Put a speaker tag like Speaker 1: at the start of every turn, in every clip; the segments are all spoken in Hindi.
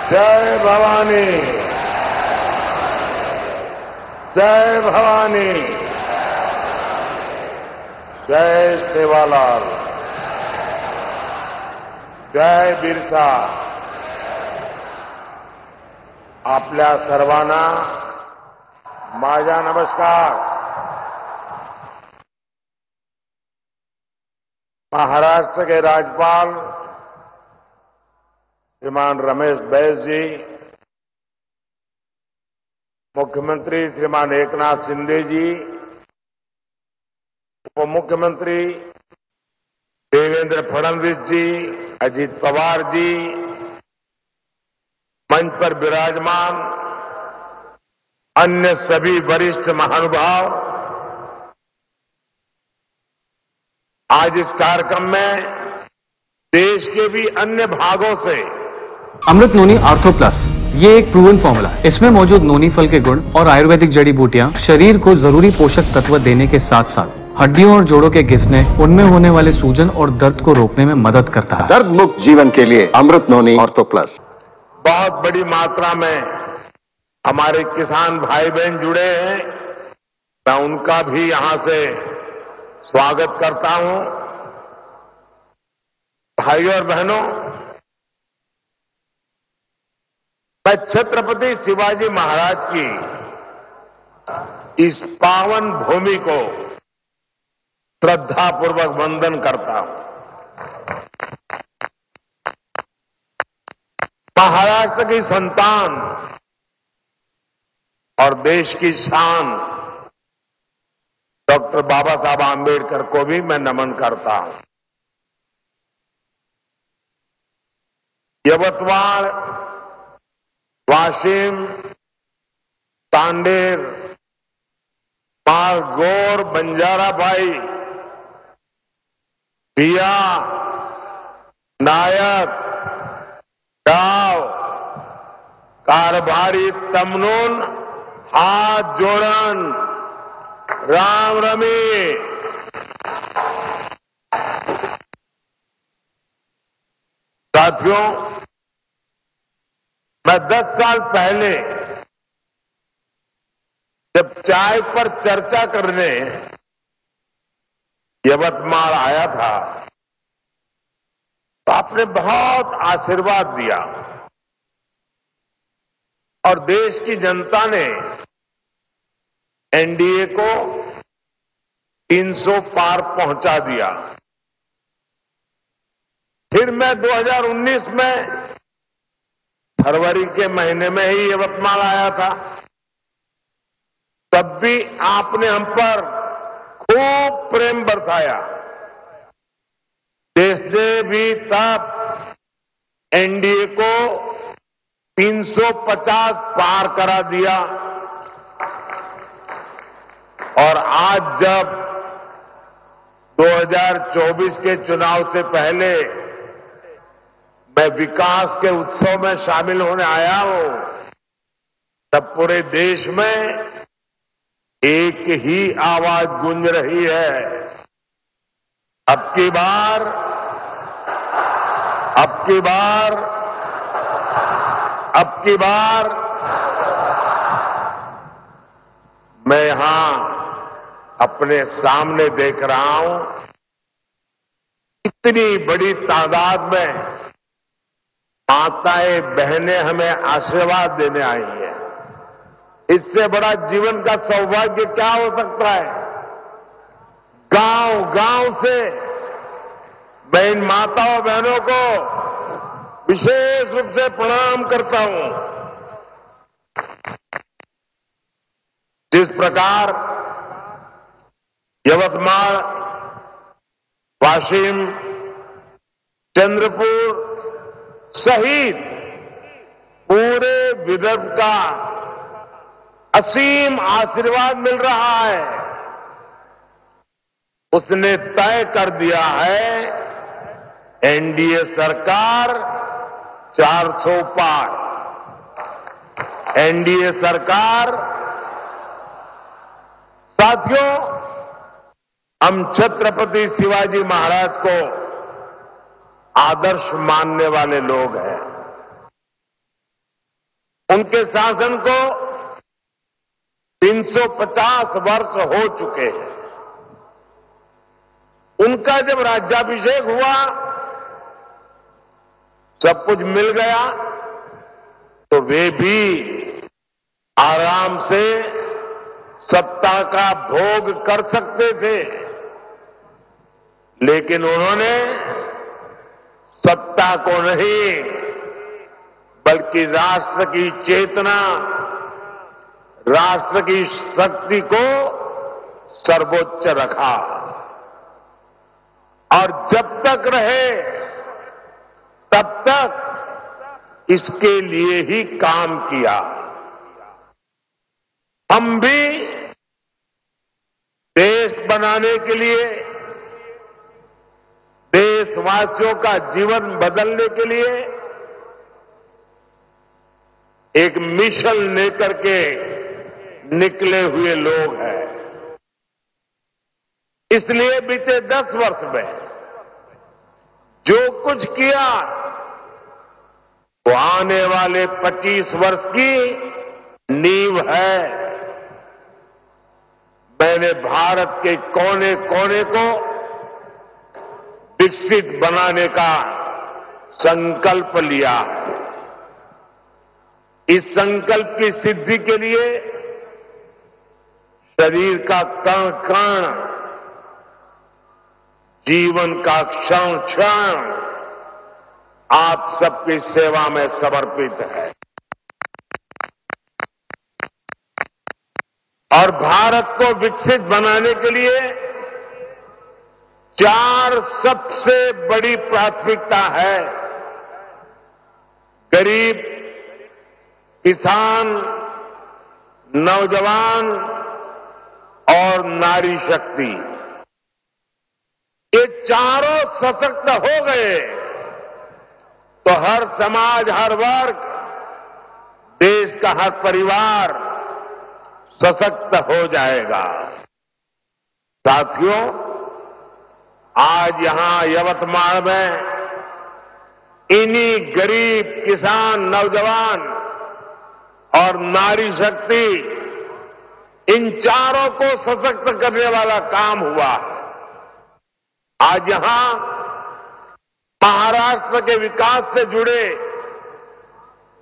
Speaker 1: जय भवानी, जय भवानी, जय सेवालाल, जय बिरसा. आपल्या सर्वांना माझा नमस्कार. महाराष्ट्र के राज्यपाल श्रीमान रमेश बैस जी, मुख्यमंत्री श्रीमान एकनाथ शिंदे जी, उप मुख्यमंत्री देवेंद्र फडणवीस जी, अजित पवार जी, मंच पर विराजमान अन्य सभी वरिष्ठ महानुभाव, आज इस कार्यक्रम में देश के भी अन्य भागों से
Speaker 2: अमृत नोनी आर्थो प्लस ये एक प्रूवन फॉर्मूला है. इसमें मौजूद नोनी फल के गुण और आयुर्वेदिक जड़ी बूटियां शरीर को जरूरी पोषक तत्व देने के साथ साथ हड्डियों और जोड़ों के घिसने, उनमें होने वाले सूजन और दर्द को रोकने में मदद करता है.
Speaker 3: दर्द मुक्त जीवन के लिए अमृत नोनी आर्थो प्लस.
Speaker 1: बहुत बड़ी मात्रा में हमारे किसान भाई बहन जुड़े हैं. मैं उनका भी यहां से स्वागत करता हूं. भाइयों और बहनों, मैं छत्रपति शिवाजी महाराज की इस पावन भूमि को श्रद्धापूर्वक वंदन करता हूं. महाराष्ट्र की संतान और देश की शान डॉक्टर बाबा साहब आंबेडकर को भी मैं नमन करता हूं. यवतमाळ, वाशिम, तांडेर, मालगोर, बंजाराभाई, बिया, नायक, गाव, कारभारी, तमनून, हाथ जोड़न, राम रमी. साथियों, मैं 10 साल पहले जब चाय पर चर्चा करने यवतमाल आया था तो आपने बहुत आशीर्वाद दिया और देश की जनता ने एनडीए को 300 पार पहुंचा दिया. फिर मैं 2019 में फरवरी के महीने में ही यवतमाल आया था. तब भी आपने हम पर खूब प्रेम बरसाया. देश ने भी तब एनडीए को 350 पार करा दिया और आज जब 2024 के चुनाव से पहले मैं विकास के उत्सव में शामिल होने आया हूं, तब पूरे देश में एक ही आवाज गूंज रही है. अब की बार मैं यहां अपने सामने देख रहा हूं, इतनी बड़ी तादाद में माताएं बहनें हमें आशीर्वाद देने आई हैं. इससे बड़ा जीवन का सौभाग्य क्या हो सकता है. गांव गांव से मैं इन माताओं बहनों को विशेष रूप से प्रणाम करता हूं. जिस प्रकार यवतमाल, वाशिम, चंद्रपुर सहित पूरे विदर्भ का असीम आशीर्वाद मिल रहा है, उसने तय कर दिया है एनडीए सरकार 400 पार. एनडीए सरकार. साथियों, हम छत्रपति शिवाजी महाराज को आदर्श मानने वाले लोग हैं. उनके शासन को 350 वर्ष हो चुके हैं। उनका जब राज्याभिषेक हुआ, सब कुछ मिल गया, तो वे भी आराम से सत्ता का भोग कर सकते थे, लेकिन उन्होंने सत्ता को नहीं बल्कि राष्ट्र की चेतना, राष्ट्र की शक्ति को सर्वोच्च रखा और जब तक रहे तब तक इसके लिए ही काम किया। हम भी देश बनाने के लिए, देशवासियों का जीवन बदलने के लिए एक मिशन लेकर के निकले हुए लोग हैं। इसलिए बीते 10 वर्ष में जो कुछ किया वो आने वाले 25 वर्ष की नींव है। मैंने भारत के कोने कोने को विकसित बनाने का संकल्प लिया है। इस संकल्प की सिद्धि के लिए शरीर का कण कण, जीवन का क्षण क्षण आप सबकी सेवा में समर्पित है और भारत को विकसित बनाने के लिए 4 सबसे बड़ी प्राथमिकता है। गरीब, किसान, नौजवान और नारी शक्ति, ये चारों सशक्त हो गए तो हर समाज, हर वर्ग, देश का हर परिवार सशक्त हो जाएगा। साथियों, आज यहां यवतमाल में इन्हीं गरीब, किसान, नौजवान और नारी शक्ति, इन चारों को सशक्त करने वाला काम हुआ। आज यहां महाराष्ट्र के विकास से जुड़े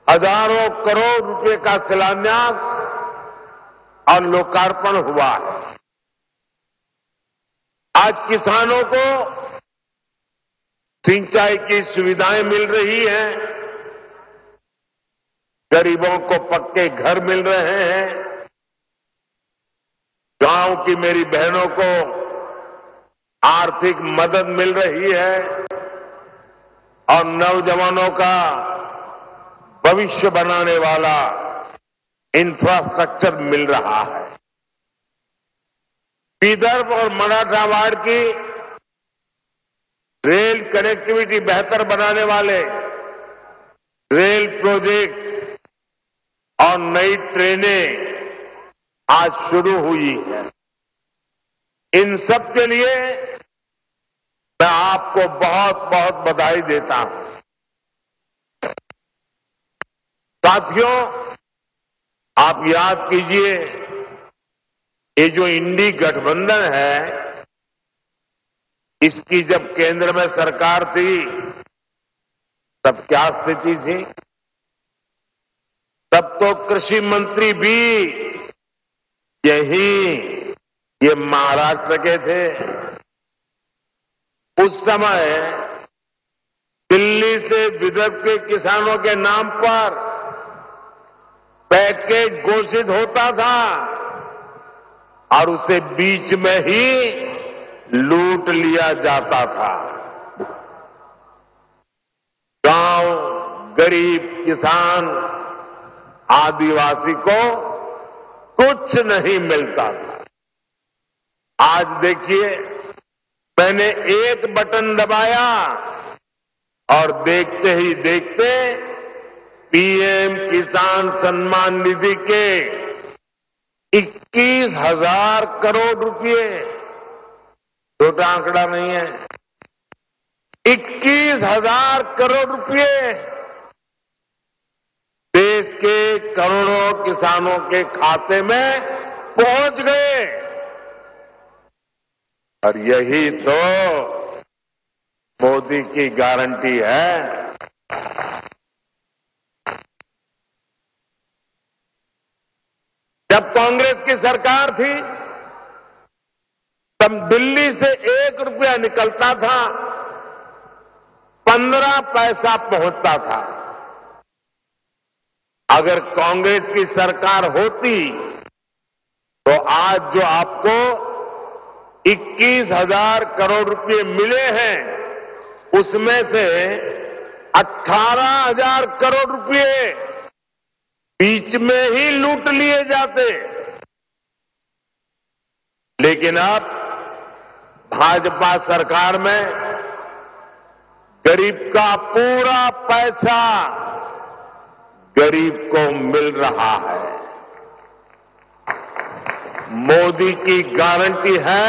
Speaker 1: हजारों करोड़ रुपए का शिलान्यास और लोकार्पण हुआ है। आज किसानों को सिंचाई की सुविधाएं मिल रही हैं, गरीबों को पक्के घर मिल रहे हैं, गांव की मेरी बहनों को आर्थिक मदद मिल रही है और नौजवानों का भविष्य बनाने वाला इंफ्रास्ट्रक्चर मिल रहा है। विदर्भ और मराठवाड़ की रेल कनेक्टिविटी बेहतर बनाने वाले रेल प्रोजेक्ट्स और नई ट्रेनें आज शुरू हुई है। इन सब के लिए मैं आपको बहुत बहुत बधाई देता हूं। साथियों, आप याद कीजिए, ये जो इंडी गठबंधन है, इसकी जब केंद्र में सरकार थी तब क्या स्थिति थी? तब तो कृषि मंत्री भी ये महाराष्ट्र के थे। उस समय दिल्ली से विदर्भ के किसानों के नाम पर पैकेज घोषित होता था और उसे बीच में ही लूट लिया जाता था। गांव, गरीब, किसान, आदिवासी को कुछ नहीं मिलता था। आज देखिए, मैंने एक बटन दबाया और देखते ही देखते पीएम किसान सम्मान निधि के 21,000 करोड़ रुपए, छोटा आंकड़ा नहीं है, 21,000 करोड़ रुपए देश के करोड़ों किसानों के खाते में पहुंच गए। और यही तो मोदी की गारंटी है। जब कांग्रेस की सरकार थी तब दिल्ली से 1 रुपया निकलता था, 15 पैसा पहुंचता था। अगर कांग्रेस की सरकार होती तो आज जो आपको 21,000 करोड़ रुपए मिले हैं, उसमें से 18,000 करोड़ रुपए बीच में ही लूट लिए जाते। लेकिन अब भाजपा सरकार में गरीब का पूरा पैसा गरीब को मिल रहा है। मोदी की गारंटी है,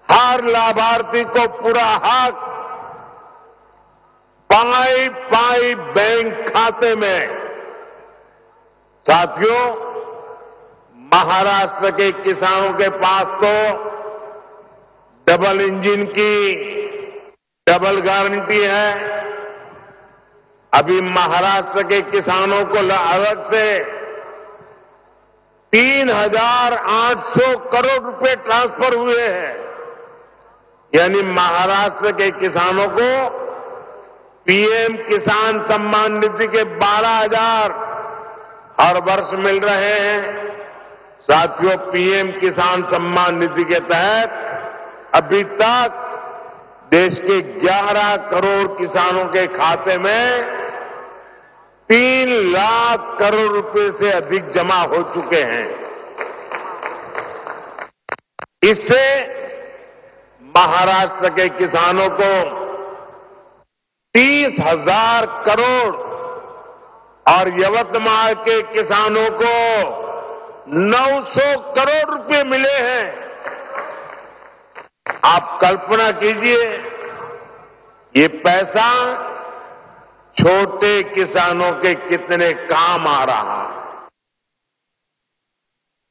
Speaker 1: हर लाभार्थी को पूरा हक पाई पाई बैंक खाते में। साथियों, महाराष्ट्र के किसानों के पास तो डबल इंजन की डबल गारंटी है। अभी महाराष्ट्र के किसानों को अलग से 3,800 करोड़ रुपए ट्रांसफर हुए हैं। यानी महाराष्ट्र के किसानों को पीएम किसान सम्मान निधि के 12,000 हर वर्ष मिल रहे हैं। साथियों, पीएम किसान सम्मान निधि के तहत अभी तक देश के 11 करोड़ किसानों के खाते में 3 लाख करोड़ रुपए से अधिक जमा हो चुके हैं। इससे महाराष्ट्र के किसानों को 30,000 करोड़ और यवतमाल के किसानों को 900 करोड़ रुपए मिले हैं। आप कल्पना कीजिए, ये पैसा छोटे किसानों के कितने काम आ रहा है।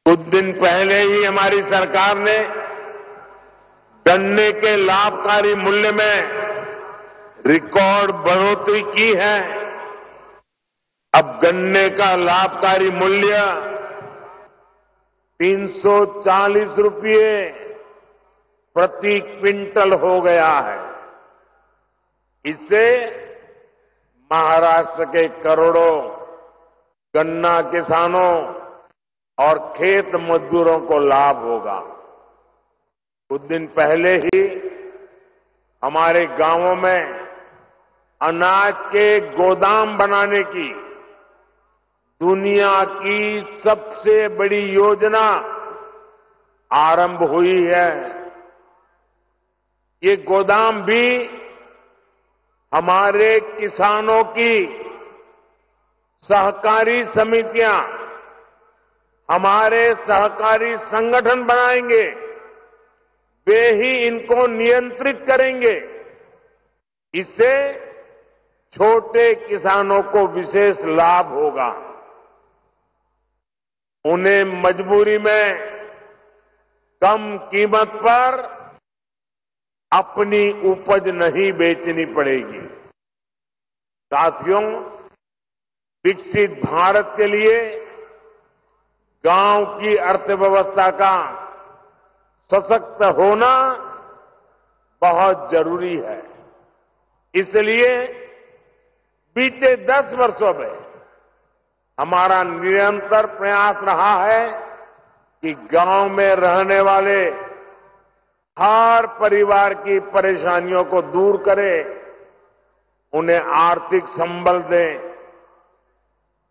Speaker 1: कुछ दिन पहले ही हमारी सरकार ने गन्ने के लाभकारी मूल्य में रिकॉर्ड बढ़ोतरी की है। अब गन्ने का लाभकारी मूल्य 340 रुपये प्रति क्विंटल हो गया है। इससे महाराष्ट्र के करोड़ों गन्ना किसानों और खेत मजदूरों को लाभ होगा। कुछ दिन पहले ही हमारे गांवों में अनाज के गोदाम बनाने की दुनिया की सबसे बड़ी योजना आरंभ हुई है। ये गोदाम भी हमारे किसानों की सहकारी समितियां, हमारे सहकारी संगठन बनाएंगे। वे ही इनको नियंत्रित करेंगे। इससे छोटे किसानों को विशेष लाभ होगा। उन्हें मजबूरी में कम कीमत पर अपनी उपज नहीं बेचनी पड़ेगी। साथियों, विकसित भारत के लिए गांव की अर्थव्यवस्था का सशक्त होना बहुत जरूरी है। इसलिए बीते 10 वर्षों में हमारा निरंतर प्रयास रहा है कि गांव में रहने वाले हर परिवार की परेशानियों को दूर करें, उन्हें आर्थिक संबल दें।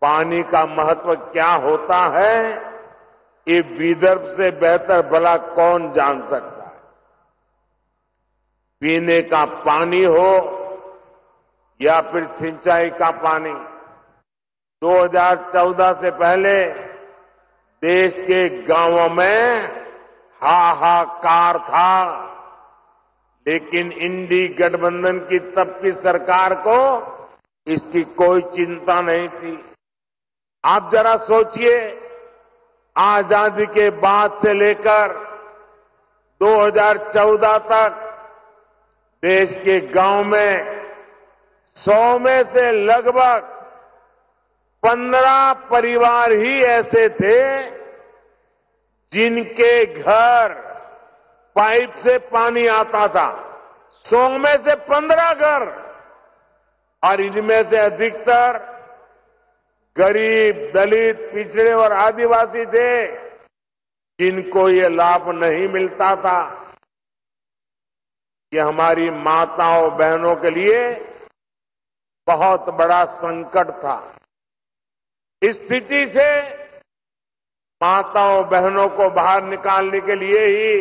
Speaker 1: पानी का महत्व क्या होता है, ये विदर्भ से बेहतर भला कौन जान सकता है। पीने का पानी हो या फिर सिंचाई का पानी, 2014 से पहले देश के गांवों में हाहाकार था। लेकिन इंडी गठबंधन की तब की सरकार को इसकी कोई चिंता नहीं थी। आप जरा सोचिए, आजादी के बाद से लेकर 2014 तक देश के गांव में 100 में से लगभग 15 परिवार ही ऐसे थे जिनके घर पाइप से पानी आता था। 100 में से 15 घर, और इनमें से अधिकतर गरीब, दलित, पिछड़े और आदिवासी थे जिनको ये लाभ नहीं मिलता था। ये हमारी माताओं बहनों के लिए बहुत बड़ा संकट था। इस स्थिति से माताओं बहनों को बाहर निकालने के लिए ही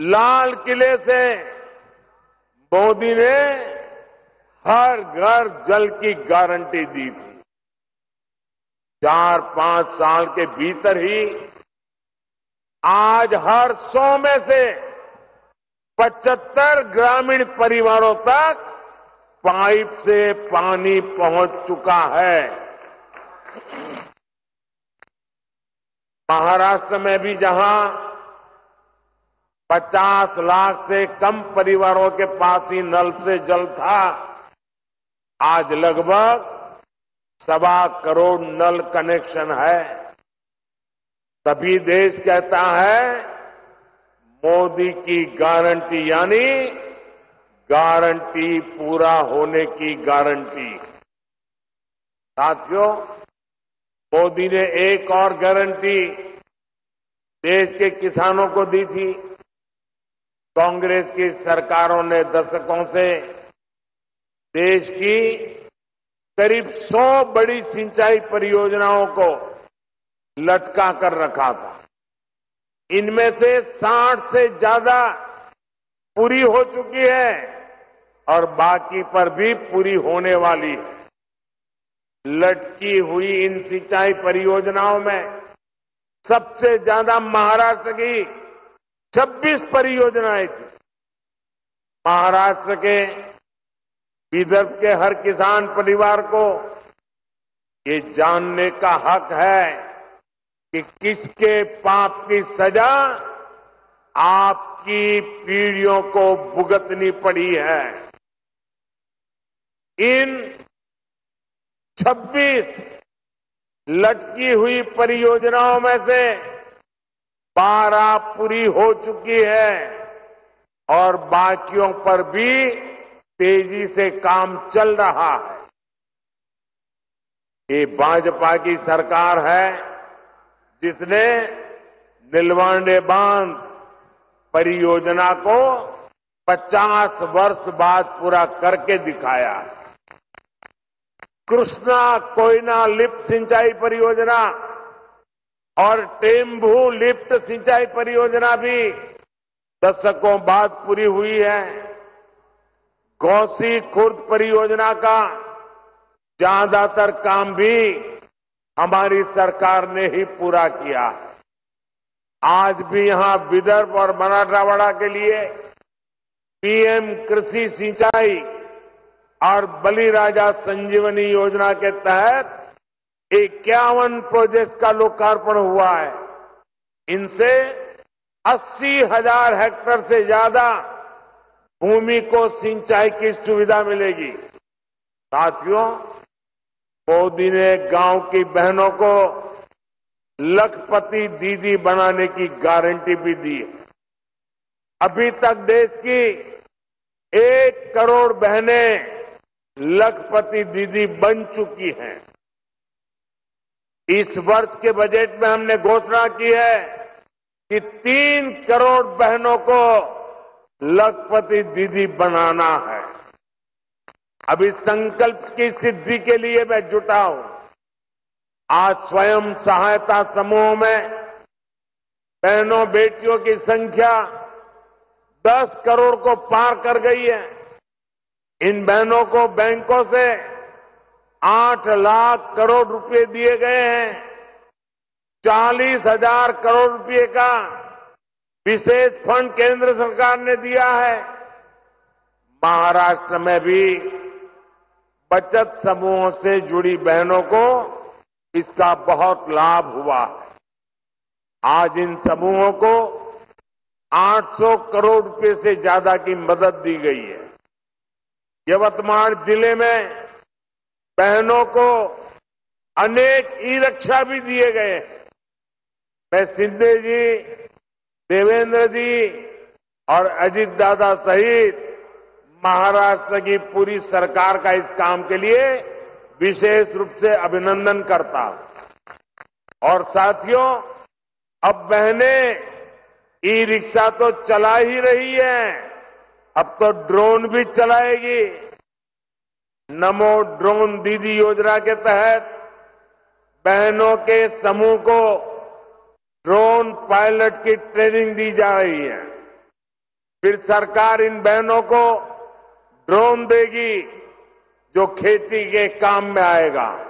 Speaker 1: लाल किले से मोदी ने हर घर जल की गारंटी दी थी। 4-5 साल के भीतर ही आज हर 100 में से 75 ग्रामीण परिवारों तक पाइप से पानी पहुंच चुका है। महाराष्ट्र में भी जहां 50 लाख से कम परिवारों के पास ही नल से जल था, आज लगभग 1.25 करोड़ नल कनेक्शन है। तभी देश कहता है मोदी की गारंटी, यानी गारंटी पूरा होने की गारंटी। साथियों, मोदी ने एक और गारंटी देश के किसानों को दी थी। कांग्रेस की सरकारों ने दशकों से देश की करीब 100 बड़ी सिंचाई परियोजनाओं को लटका कर रखा था। इनमें से 60 से ज्यादा पूरी हो चुकी है और बाकी पर भी पूरी होने वाली है। लटकी हुई इन सिंचाई परियोजनाओं में सबसे ज्यादा महाराष्ट्र की 26 परियोजनाएं थी। महाराष्ट्र के, विदर्भ के हर किसान परिवार को ये जानने का हक है कि किसके पाप की सजा आपकी पीढ़ियों को भुगतनी पड़ी है। इन 26 लटकी हुई परियोजनाओं में से 12 पूरी हो चुकी है और बाकियों पर भी तेजी से काम चल रहा है। ये भाजपा की सरकार है जिसने नीलवांडे बांध परियोजना को 50 वर्ष बाद पूरा करके दिखाया। कृष्णा कोयना लिफ्ट सिंचाई परियोजना और टेम्भू लिफ्ट सिंचाई परियोजना भी दशकों बाद पूरी हुई है। गौसी खुर्द परियोजना का ज्यादातर काम भी हमारी सरकार ने ही पूरा किया है। आज भी यहां विदर्भ और मराठवाड़ा के लिए पीएम कृषि सिंचाई और बलिराजा संजीवनी योजना के तहत 51 प्रोजेक्ट का लोकार्पण हुआ है। इनसे 80,000 हेक्टेयर से ज्यादा भूमि को सिंचाई की सुविधा मिलेगी। साथियों, मोदी ने गांव की बहनों को लखपति दीदी बनाने की गारंटी भी दी है। अभी तक देश की 1 करोड़ बहनें लखपति दीदी बन चुकी हैं। इस वर्ष के बजट में हमने घोषणा की है कि 3 करोड़ बहनों को लखपति दीदी बनाना है। अब इस संकल्प की सिद्धि के लिए मैं जुटा हूं। आज स्वयं सहायता समूहों में बहनों बेटियों की संख्या 10 करोड़ को पार कर गई है। इन बहनों को बैंकों से 8 लाख करोड़ रुपए दिए गए हैं। 40,000 करोड़ रुपए का विशेष फंड केंद्र सरकार ने दिया है। महाराष्ट्र में भी बचत समूहों से जुड़ी बहनों को इसका बहुत लाभ हुआ है। आज इन समूहों को 800 करोड़ रुपए से ज्यादा की मदद दी गई है। यवतमाल जिले में बहनों को अनेक ई-रिक्शा भी दिए गए हैं। मैं शिंदे जी, देवेंद्र जी और अजीत दादा सहित महाराष्ट्र की पूरी सरकार का इस काम के लिए विशेष रूप से अभिनंदन करता हूं। और साथियों, अब बहनें ई-रिक्शा तो चला ही रही है, अब तो ड्रोन भी चलाएगी। नमो ड्रोन दीदी योजना के तहत बहनों के समूह को ड्रोन पायलट की ट्रेनिंग दी जा रही है। फिर सरकार इन बहनों को ड्रोन देगी जो खेती के काम में आएगा।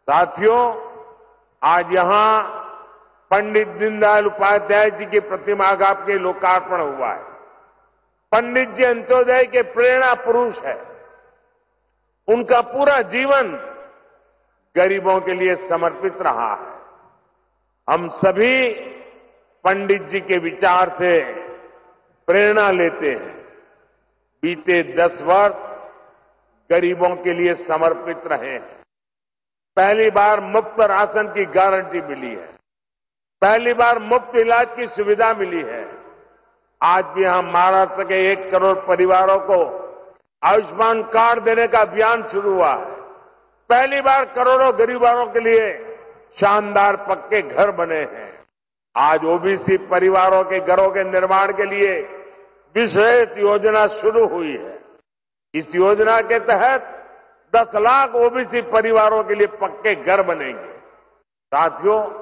Speaker 1: साथियों, आज यहां पंडित दीनदयाल उपाध्याय जी की प्रतिमा का के लोकार्पण हुआ है। पंडित जी अंत्योदय के प्रेरणा पुरुष है। उनका पूरा जीवन गरीबों के लिए समर्पित रहा है। हम सभी पंडित जी के विचार से प्रेरणा लेते हैं। बीते 10 वर्ष गरीबों के लिए समर्पित रहे हैं। पहली बार मुफ्त राशन की गारंटी मिली है। पहली बार मुफ्त इलाज की सुविधा मिली है। आज भी हम महाराष्ट्र के 1 करोड़ परिवारों को आयुष्मान कार्ड देने का अभियान शुरू हुआ है। पहली बार करोड़ों गरीबों के लिए शानदार पक्के घर बने हैं। आज ओबीसी परिवारों के घरों के निर्माण के लिए विशेष योजना शुरू हुई है। इस योजना के तहत 10 लाख ओबीसी परिवारों के लिए पक्के घर बनेंगे। साथियों,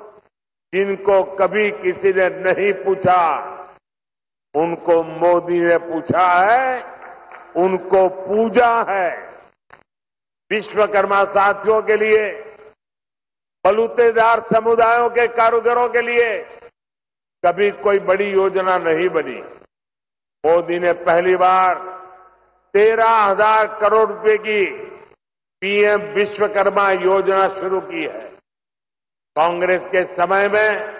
Speaker 1: जिनको कभी किसी ने नहीं पूछा, उनको मोदी ने पूछा है, उनको पूजा है। विश्वकर्मा साथियों के लिए, बलूतेदार समुदायों के कारीगरों के लिए कभी कोई बड़ी योजना नहीं बनी। मोदी ने पहली बार 13,000 करोड़ रुपए की पीएम विश्वकर्मा योजना शुरू की है। कांग्रेस के समय में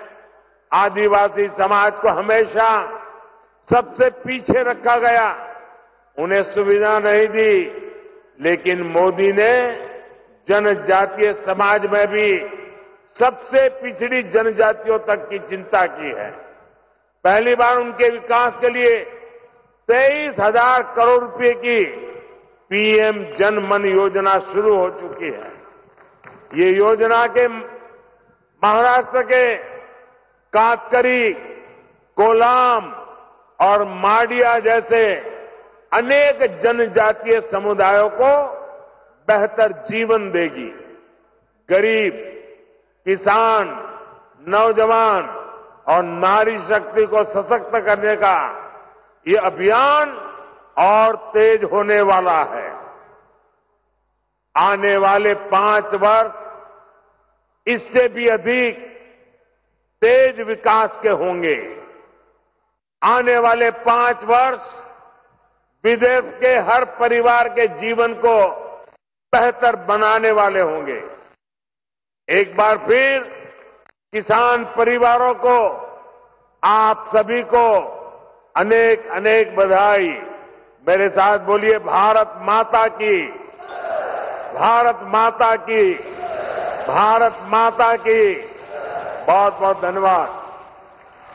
Speaker 1: आदिवासी समाज को हमेशा सबसे पीछे रखा गया, उन्हें सुविधा नहीं दी, लेकिन मोदी ने जनजातीय समाज में भी सबसे पिछड़ी जनजातियों तक की चिंता की है। पहली बार उनके विकास के लिए 23,000 करोड़ रुपए की पीएम जन मन योजना शुरू हो चुकी है। ये योजना के महाराष्ट्र के कातकरी, कोलाम और माडिया जैसे अनेक जनजातीय समुदायों को बेहतर जीवन देगी। गरीब, किसान, नौजवान और नारी शक्ति को सशक्त करने का ये अभियान और तेज होने वाला है। आने वाले 5 वर्ष इससे भी अधिक तेज विकास के होंगे। आने वाले 5 वर्ष विदेश के हर परिवार के जीवन को बेहतर बनाने वाले होंगे। एक बार फिर किसान परिवारों को, आप सभी को अनेक अनेक बधाई। मेरे साथ बोलिए, भारत माता की, भारत माता की, भारत माता की। बहुत बहुत धन्यवाद।